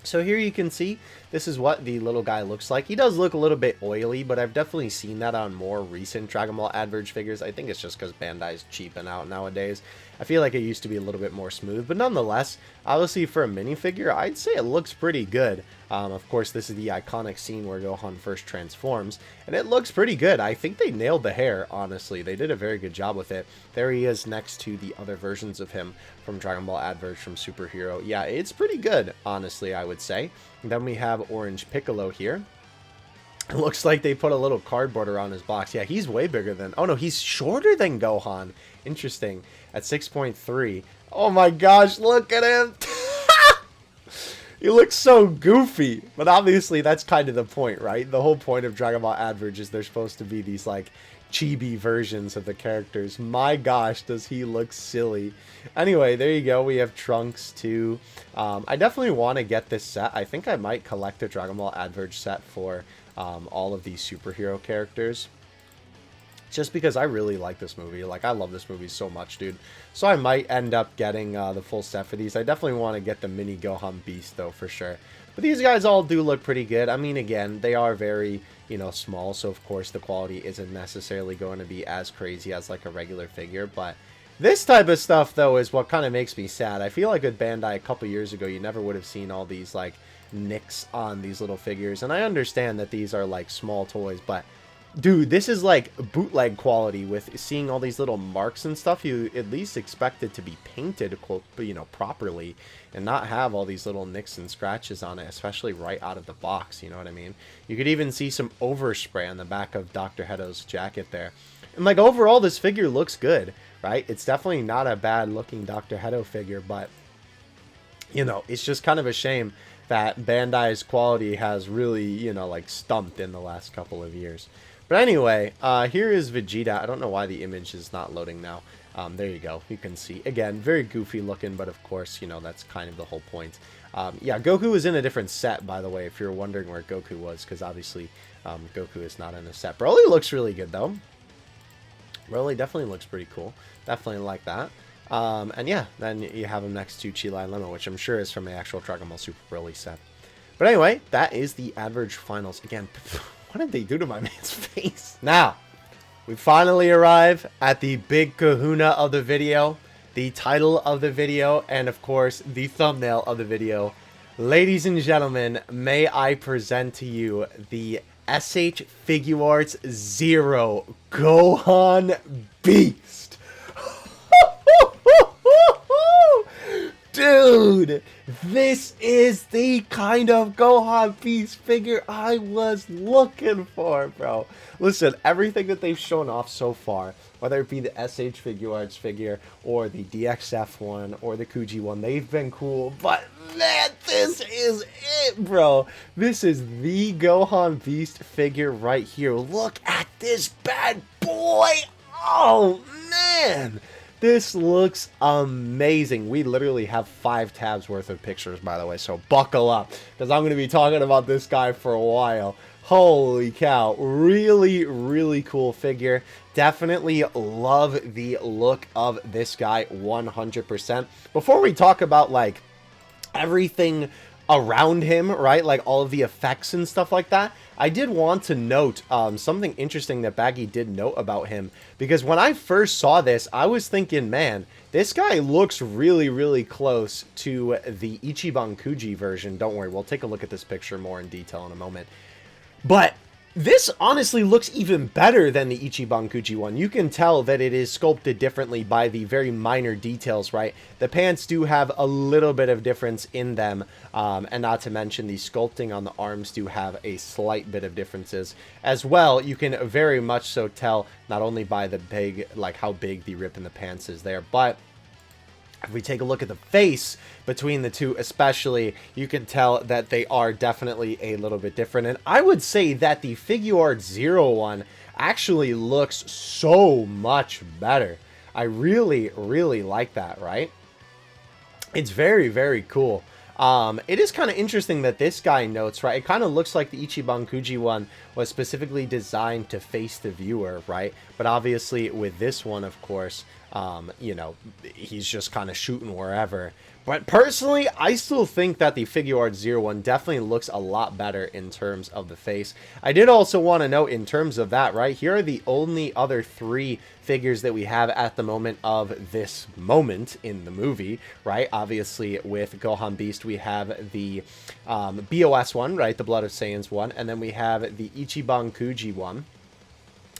So here you can see, this is what the little guy looks like. He does look a little bit oily, but I've definitely seen that on more recent Dragon Ball Adverge figures. I think it's just because Bandai's cheaping out nowadays. I feel like it used to be a little bit more smooth, but nonetheless, obviously for a minifigure, I'd say it looks pretty good. Of course, this is the iconic scene where Gohan first transforms, and it looks pretty good. I think they nailed the hair, honestly. They did a very good job with it. There he is next to the other versions of him from Dragon Ball Adverge from Superhero. Yeah, it's pretty good, honestly, I would say. And then we have Orange Piccolo here. It looks like they put a little cardboard around his box. Yeah, he's way bigger than... Oh, no, he's shorter than Gohan. Interesting. At 6.3. Oh, my gosh, look at him. He looks so goofy. But obviously, that's kind of the point, right? The whole point of Dragon Ball Adverge is they're supposed to be these, like, chibi versions of the characters. My gosh, does he look silly. Anyway, there you go. We have Trunks too. I definitely want to get this set. I think I might collect a Dragon Ball Adverge set for all of these superhero characters. Just because I really like this movie. Like, I love this movie so much, dude. So I might end up getting the full set for these. I definitely want to get the mini Gohan Beast, though, for sure. But these guys all do look pretty good. I mean, again, they are very, you know, small. So, of course, the quality isn't necessarily going to be as crazy as, like, a regular figure. But this type of stuff, though, is what kind of makes me sad. I feel like with Bandai a couple years ago, you never would have seen all these, like, nicks on these little figures. And I understand that these are, like, small toys, but... Dude, this is like bootleg quality with seeing all these little marks and stuff. You at least expect it to be painted, you know, properly and not have all these little nicks and scratches on it, especially right out of the box, you know what I mean? You could even see some overspray on the back of Dr. Heto's jacket there. And like overall, this figure looks good, right? It's definitely not a bad looking Dr. Heto figure, but you know, it's just kind of a shame that Bandai's quality has really, you know, like stumped in the last couple of years. But anyway, here is Vegeta. I don't know why the image is not loading now. There you go. You can see. Again, very goofy looking, but of course, you know, that's kind of the whole point. Yeah, Goku is in a different set, by the way, if you're wondering where Goku was, because obviously Goku is not in a set. Broly looks really good, though. Broly definitely looks pretty cool. Definitely like that. And yeah, then you have him next to Chi Lai Limo, which I'm sure is from the actual Dragon Ball Super Broly set. But anyway, that is the average finals. Again, what did they do to my man's face? Now, we finally arrive at the big kahuna of the video, the title of the video, and of course, the thumbnail of the video. Ladies and gentlemen, may I present to you the SH Figuarts Zero Gohan Beast. Dude, this is the kind of Gohan Beast figure I was looking for, bro. Listen, everything that they've shown off so far, whether it be the SH Figuarts figure or the DXF one or the Kuji one, they've been cool. But man, this is it, bro. This is the Gohan Beast figure right here. Look at this bad boy. Oh, man. This looks amazing. We literally have 5 tabs worth of pictures, by the way, so buckle up, because I'm going to be talking about this guy for a while. Holy cow. Really, really cool figure. Definitely love the look of this guy 100%. Before we talk about, like, everything around him, right, like all of the effects and stuff like that, I did want to note something interesting that Baggy did note about him, because when I first saw this, I was thinking, man, this guy looks really, really close to the Ichiban Kuji version. Don't worry, we'll take a look at this picture more in detail in a moment. But this honestly looks even better than the Ichiban Kuji one. You can tell that it is sculpted differently by the very minor details, right? The pants do have a little bit of difference in them, and not to mention the sculpting on the arms do have a slight bit of differences as well. You can very much so tell not only by the big, like how big the rip in the pants is there, but if we take a look at the face between the two especially, you can tell that they are definitely a little bit different. And I would say that the Figuarts Zero one actually looks so much better. I really, really like that, right? It's very, very cool. It is kind of interesting that this guy notes, right? It kind of looks like the Ichiban Kuji one was specifically designed to face the viewer, right? But obviously with this one, of course, you know, he's just kind of shooting wherever. But personally, I still think that the Figuarts Zero one definitely looks a lot better in terms of the face. I did also want to note in terms of that, right? Here are the only other 3 figures that we have at the moment of this moment in the movie, right? Obviously, with Gohan Beast, we have the BOS one, right? The Blood of Saiyans one. And then we have the Ichiban Kuji one.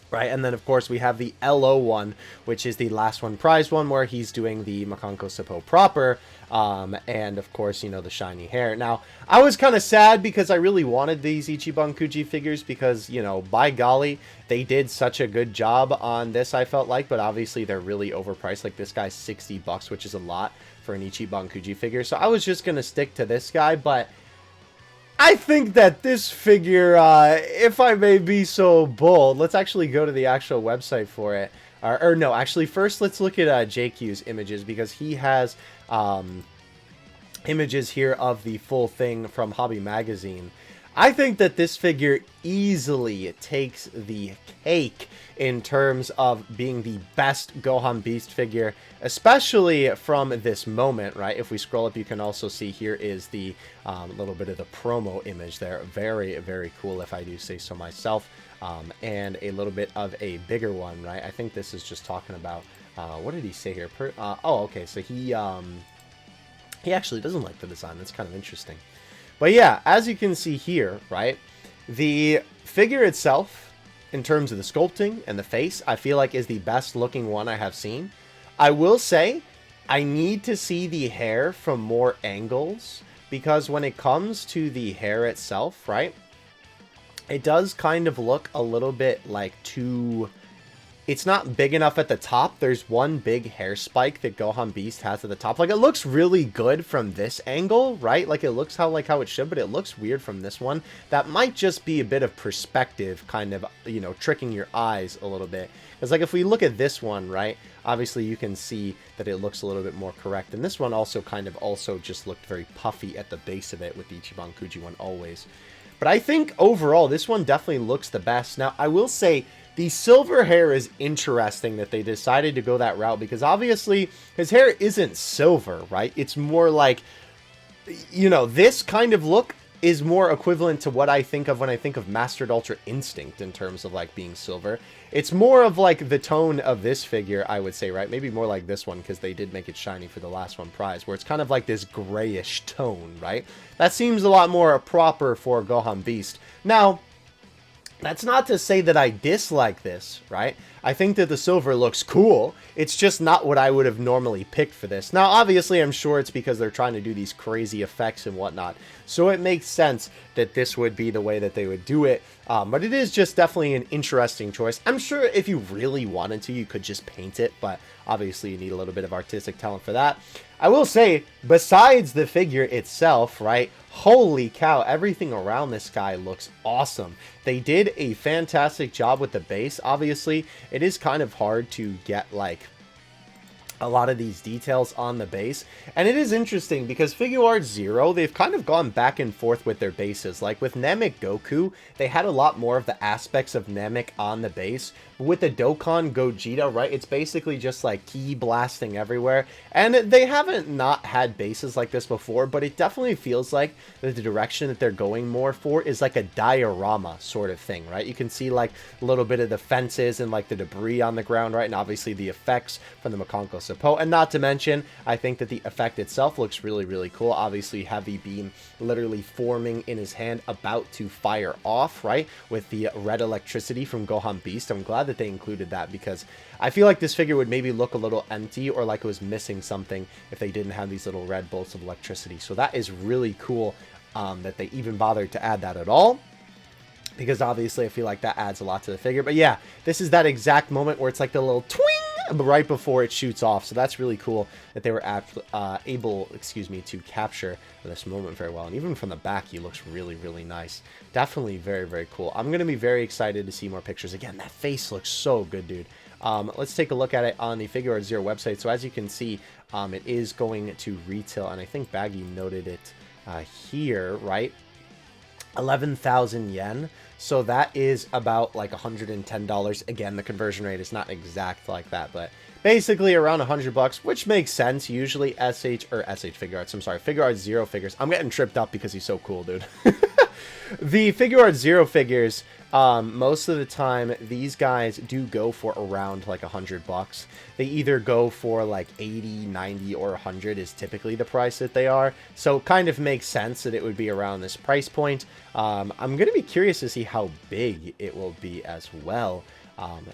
Right, and then of course we have the LO one, which is the last one prize one, where he's doing the Makanko Seppo proper, and of course, you know, the shiny hair. Now, I was kind of sad because I really wanted these Ichiban Kuji figures because, you know, by golly, they did such a good job on this, I felt like, but obviously they're really overpriced. Like, this guy's 60 bucks, which is a lot for an Ichiban Kuji figure, so I was just going to stick to this guy, but I think that this figure, if I may be so bold, let's actually go to the actual website for it. Or no, actually, first let's look at JQ's images, because he has images here of the full thing from Hobby Magazine. I think that this figure easily takes the cake in terms of being the best Gohan Beast figure, especially from this moment, right? If we scroll up, you can also see here is the little bit of the promo image there. Very, very cool, if I do say so myself. And a little bit of a bigger one, right? I think this is just talking about, what did he say here? Oh, okay, so he actually doesn't like the design. That's kind of interesting. But yeah, as you can see here, right, the figure itself, in terms of the sculpting and the face, I feel like is the best looking one I have seen. I will say, I need to see the hair from more angles, because when it comes to the hair itself, right, it does kind of look a little bit like too... It's not big enough at the top. There's one big hair spike that Gohan Beast has at the top. Like, it looks really good from this angle, right? Like, it looks how it should, but it looks weird from this one. That might just be a bit of perspective, kind of, you know, tricking your eyes a little bit. Because, like, if we look at this one, right, obviously you can see that it looks a little bit more correct. And this one also kind of just looked very puffy at the base of it with the Ichiban Kuji one always. But I think overall, this one definitely looks the best. Now, I will say the silver hair is interesting that they decided to go that route, because obviously his hair isn't silver, right? It's more like, you know, this kind of look is more equivalent to what I think of when I think of Mastered Ultra Instinct in terms of like being silver. It's more of like the tone of this figure, I would say, right? Maybe more like this one, because they did make it shiny for the last one prize, where it's kind of like this grayish tone, right? That seems a lot more proper for Gohan Beast. Now, that's not to say that I dislike this, right? I think that the silver looks cool. It's just not what I would have normally picked for this. Now, obviously, I'm sure it's because they're trying to do these crazy effects and whatnot. So it makes sense that this would be the way that they would do it. But it is just definitely an interesting choice. I'm sure if you really wanted to, you could just paint it. But obviously, you need a little bit of artistic talent for that. I will say, besides the figure itself, right? Holy cow, everything around this guy looks awesome. They did a fantastic job with the base. Obviously, it is kind of hard to get like a lot of these details on the base, and it is interesting because Figure Art Zero, they've kind of gone back and forth with their bases. Like with Namek Goku, they had a lot more of the aspects of Namek on the base. With the Dokkan Gogeta, right, it's basically just like ki blasting everywhere, and they haven't not had bases like this before, but it definitely feels like the direction that they're going more for is like a diorama sort of thing, right? You can see like a little bit of the fences and like the debris on the ground, right, and obviously the effects from the Makonko Sapo, and not to mention, I think that the effect itself looks really, really cool. Obviously, Heavy Beam literally forming in his hand, about to fire off, right, with the red electricity from Gohan Beast. I'm glad that they included that, because I feel like this figure would maybe look a little empty or like it was missing something if they didn't have these little red bolts of electricity. So that is really cool that they even bothered to add that at all, because obviously I feel like that adds a lot to the figure. But yeah, this is that exact moment where it's like the little twing right before it shoots off. So that's really cool that they were able, to capture this moment very well. And even from the back, he looks really, really nice. Definitely very, very cool. I'm going to be very excited to see more pictures. Again, that face looks so good, dude. Let's take a look at it on the Figure Art Zero website. So as you can see, it is going to retail, and I think Baggy noted it here, right? 11,000 yen. So that is about like $110. Again, the conversion rate is not exact like that, but basically around 100 bucks, which makes sense. Usually Figure Arts, I'm sorry, Figure Art Zero figures. I'm getting tripped up because he's so cool, dude. The Figure Art Zero figures, most of the time, these guys do go for around like 100 bucks. They either go for like 80, 90, or 100 is typically the price that they are. So it kind of makes sense that it would be around this price point. I'm going to be curious to see how big it will be as well.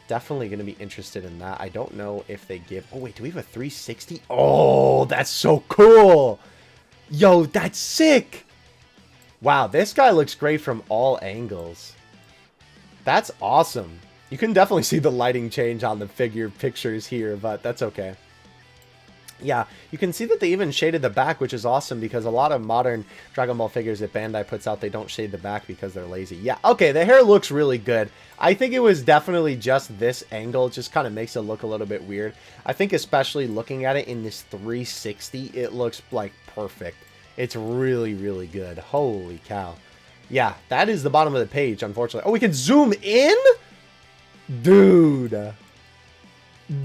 Definitely going to be interested in that. I don't know if they give... Oh, wait, do we have a 360? Oh, that's so cool! Yo, that's sick! Wow, this guy looks great from all angles. That's awesome. You can definitely see the lighting change on the figure pictures here, but that's okay. Yeah, you can see that they even shaded the back, which is awesome, because a lot of modern Dragon Ball figures that Bandai puts out, they don't shade the back because they're lazy. Yeah, okay, the hair looks really good. I think it was definitely just this angle. It just kind of makes it look a little bit weird. I think especially looking at it in this 360, it looks like perfect. It's really, really good. Holy cow. Yeah, that is the bottom of the page, unfortunately. Oh, we can zoom in? Dude.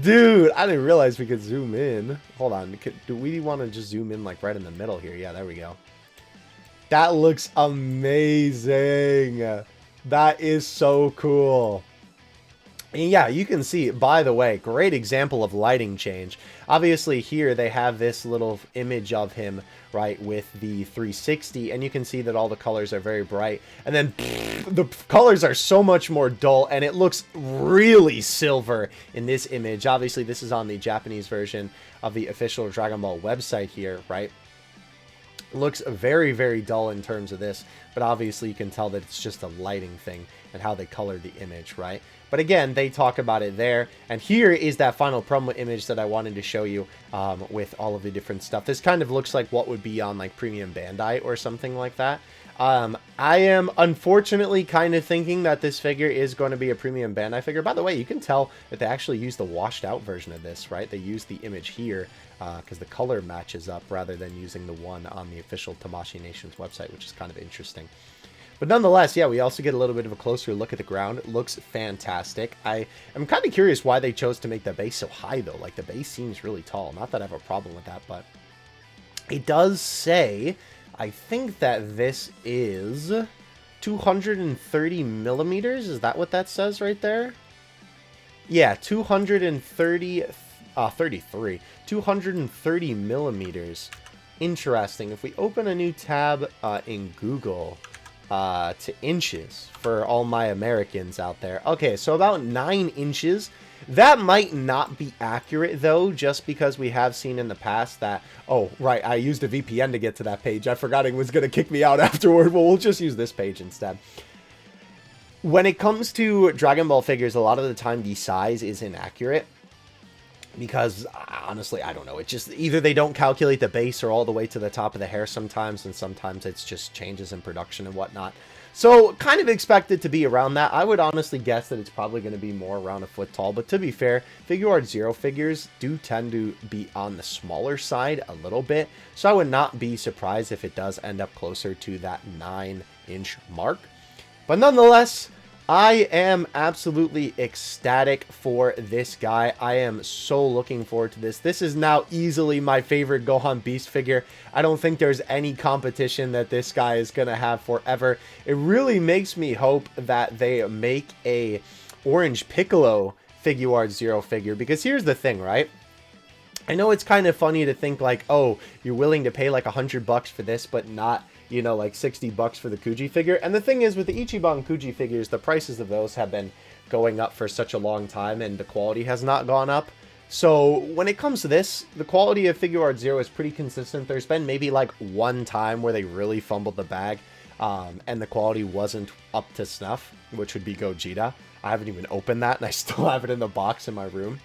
Dude, I didn't realize we could zoom in. Hold on. Do we want to just zoom in like right in the middle here? Yeah, there we go. That looks amazing. That is so cool. And yeah, you can see, by the way, great example of lighting change. Obviously here they have this little image of him, right, with the 360, and you can see that all the colors are very bright. And then the colors are so much more dull, and it looks really silver in this image. Obviously this is on the Japanese version of the official Dragon Ball website here, right? Looks very, very dull in terms of this, but obviously you can tell that it's just a lighting thing and how they colored the image, right? But again, they talk about it there. And here is that final promo image that I wanted to show you with all of the different stuff. This kind of looks like what would be on like Premium Bandai or something like that. I am unfortunately kind of thinking that this figure is going to be a Premium Bandai figure. By the way, you can tell that they actually used the washed out version of this, right? They used the image here because the color matches up rather than using the one on the official Tamashii Nation's website, which is kind of interesting. But nonetheless, yeah, we also get a little bit of a closer look at the ground. It looks fantastic. I'm kind of curious why they chose to make the base so high, though. Like, the base seems really tall. Not that I have a problem with that, but it does say, I think that this is 230 millimeters. Is that what that says right there? Yeah, 230 millimeters. Interesting. If we open a new tab in Google to inches for all my Americans out there. Okay, so about 9 inches. That might not be accurate, though, just because we have seen in the past that... Oh, right, I used a VPN to get to that page. I forgot it was going to kick me out afterward. Well, we'll just use this page instead. When it comes to Dragon Ball figures, a lot of the time the size is inaccurate. Because, honestly, I don't know. It just, either they don't calculate the base or all the way to the top of the hair sometimes, and sometimes it's just changes in production and whatnot. So, kind of expected to be around that. I would honestly guess that it's probably going to be more around a foot tall. But to be fair, Figuarts Zero figures do tend to be on the smaller side a little bit. So, I would not be surprised if it does end up closer to that 9-inch mark. But nonetheless, I am absolutely ecstatic for this guy. I am so looking forward to this. This is now easily my favorite Gohan Beast figure. I don't think there's any competition that this guy is going to have forever. It really makes me hope that they make a Orange Piccolo Figuarts Zero figure. Because here's the thing, right? I know it's kind of funny to think like, oh, you're willing to pay like $100 for this, but not, you know, like $60 for the Kuji figure. And the thing is, with the Ichiban Kuji figures, the prices of those have been going up for such a long time, and the quality has not gone up. So when it comes to this, the quality of Figuarts Zero is pretty consistent. There's been maybe like one time where they really fumbled the bag, and the quality wasn't up to snuff, which would be Gogeta. I haven't even opened that, and I still have it in the box in my room.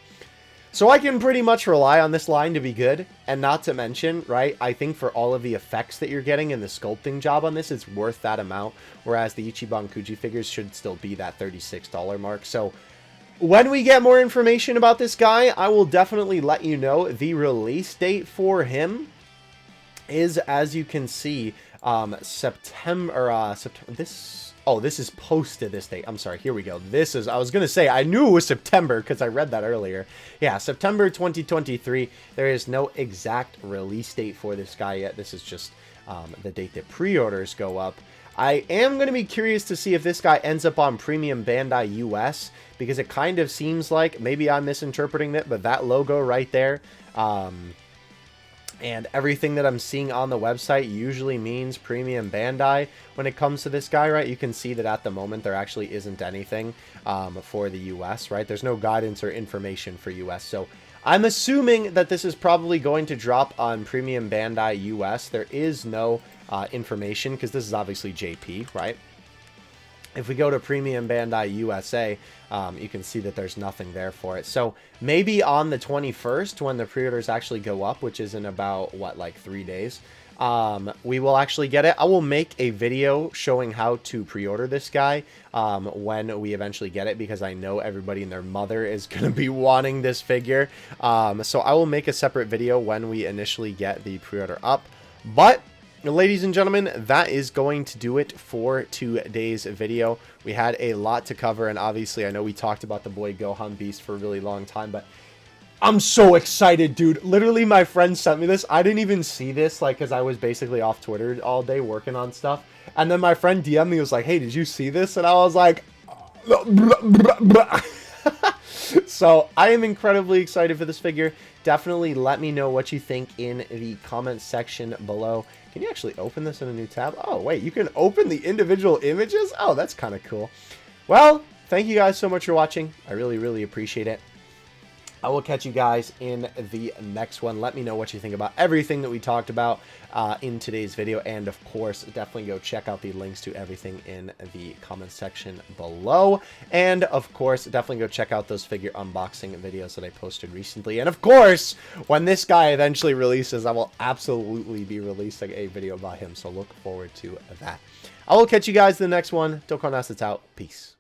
So I can pretty much rely on this line to be good, and not to mention, right, I think for all of the effects that you're getting and the sculpting job on this, it's worth that amount, whereas the Ichiban Kuji figures should still be that $36 mark. So when we get more information about this guy, I will definitely let you know. The release date for him is, as you can see, September, this is posted this date. I'm sorry, here we go. This is, I was going to say, I knew it was September because I read that earlier. Yeah, September 2023. There is no exact release date for this guy yet. This is just the date that pre-orders go up. I am going to be curious to see if this guy ends up on Premium Bandai US, because it kind of seems like, maybe I'm misinterpreting it, but that logo right there, and everything that I'm seeing on the website usually means Premium Bandai when it comes to this guy, right? You can see that at the moment there actually isn't anything for the US, right? There's no guidance or information for US. So I'm assuming that this is probably going to drop on Premium Bandai US. There is no information because this is obviously JP, right? If we go to Premium Bandai USA, you can see that there's nothing there for it. So maybe on the 21st, when the pre-orders actually go up, which is in about, what, like 3 days, we will actually get it. I will make a video showing how to pre-order this guy when we eventually get it, because I know everybody and their mother is going to be wanting this figure. So I will make a separate video when we initially get the pre-order up. But ladies and gentlemen, that is going to do it for today's video. We had a lot to cover, and obviously I know we talked about the boy Gohan Beast for a really long time, but I'm so excited, dude. Literally, my friend sent me this. I didn't even see this, like, because I was basically off Twitter all day working on stuff. And then my friend DM'd me, was like, hey, did you see this? And I was like, so I am incredibly excited for this figure. Definitely let me know what you think in the comments section below. Can you actually open this in a new tab? Oh, wait, you can open the individual images? Oh, that's kind of cool. Well, thank you guys so much for watching. I really, really appreciate it. I will catch you guys in the next one. Let me know what you think about everything that we talked about in today's video. And, of course, definitely go check out the links to everything in the comments section below. And, of course, definitely go check out those figure unboxing videos that I posted recently. And, of course, when this guy eventually releases, I will absolutely be releasing a video about him. So look forward to that. I will catch you guys in the next one. Dokkan Beast, it's out. Peace.